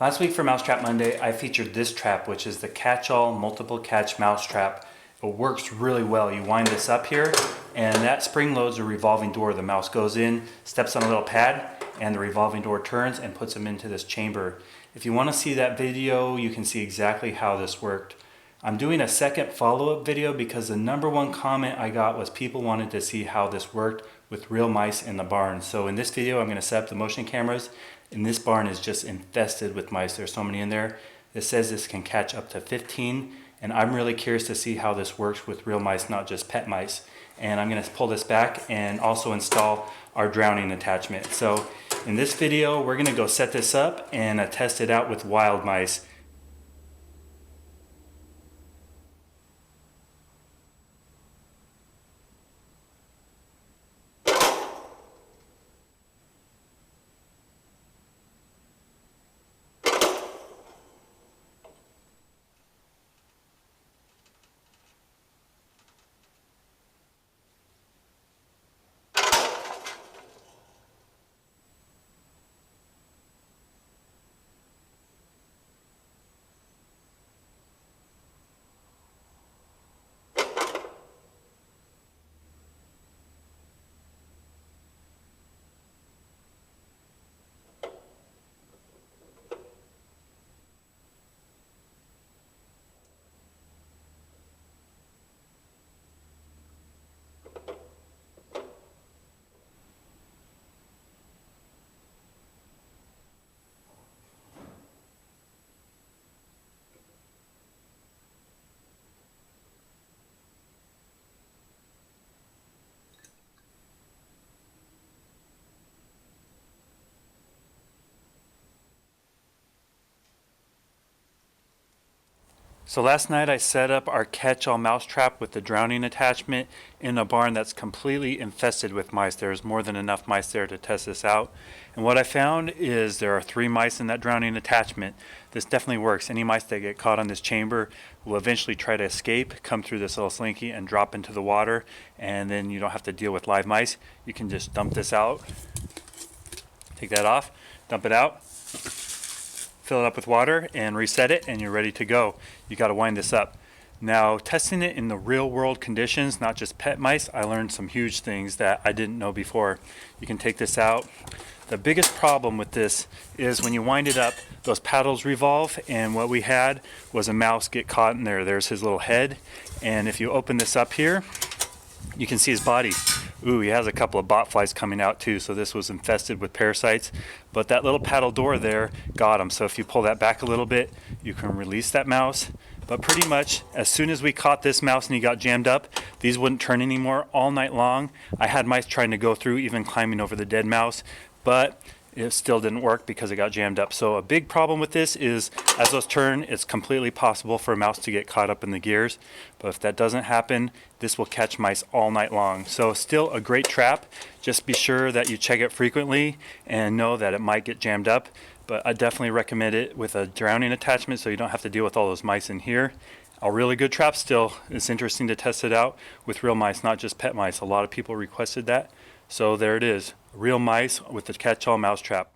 Last week for Mousetrap Monday, I featured this trap, which is the Ketch-All multiple catch mousetrap. It works really well. You wind this up here, and that spring loads a revolving door. The mouse goes in, steps on a little pad, and the revolving door turns and puts them into this chamber. If you want to see that video, you can see exactly how this worked. I'm doing a second follow-up video because the #1 comment I got was people wanted to see how this worked with real mice in the barn. So in this video, I'm going to set up the motion cameras, and this barn is just infested with mice. There's so many in there. It says this can catch up to 15, and I'm really curious to see how this works with real mice, not just pet mice. And I'm going to pull this back and also install our drowning attachment. So in this video, we're going to go set this up and test it out with wild mice. So last night I set up our Ketch-All mousetrap with the drowning attachment in a barn that's completely infested with mice. There's more than enough mice there to test this out. And what I found is there are 3 mice in that drowning attachment. This definitely works. Any mice that get caught on this chamber will eventually try to escape, come through this little slinky and drop into the water, and then you don't have to deal with live mice. You can just dump this out, take that off, dump it out, fill it up with water and reset it, and you're ready to go. You got to wind this up. Now, testing it in the real world conditions, not just pet mice, I learned some huge things that I didn't know before. You can take this out. The biggest problem with this is when you wind it up, those paddles revolve, and what we had was a mouse get caught in there. There's his little head, and if you open this up here, you can see his body. Ooh, he has a couple of botflies coming out too, so this was infested with parasites. But that little paddle door there got him. So if you pull that back a little bit, you can release that mouse. But pretty much, as soon as we caught this mouse and he got jammed up, these wouldn't turn anymore all night long. I had mice trying to go through, even climbing over the dead mouse, but it still didn't work because it got jammed up. So a big problem with this is as those turn, it's completely possible for a mouse to get caught up in the gears. But if that doesn't happen, this will catch mice all night long. So still a great trap. Just be sure that you check it frequently and know that it might get jammed up. But I definitely recommend it with a drowning attachment so you don't have to deal with all those mice in here. A really good trap still. It's interesting to test it out with real mice, not just pet mice. A lot of people requested that. So there it is, real mice with the Ketch-All mousetrap.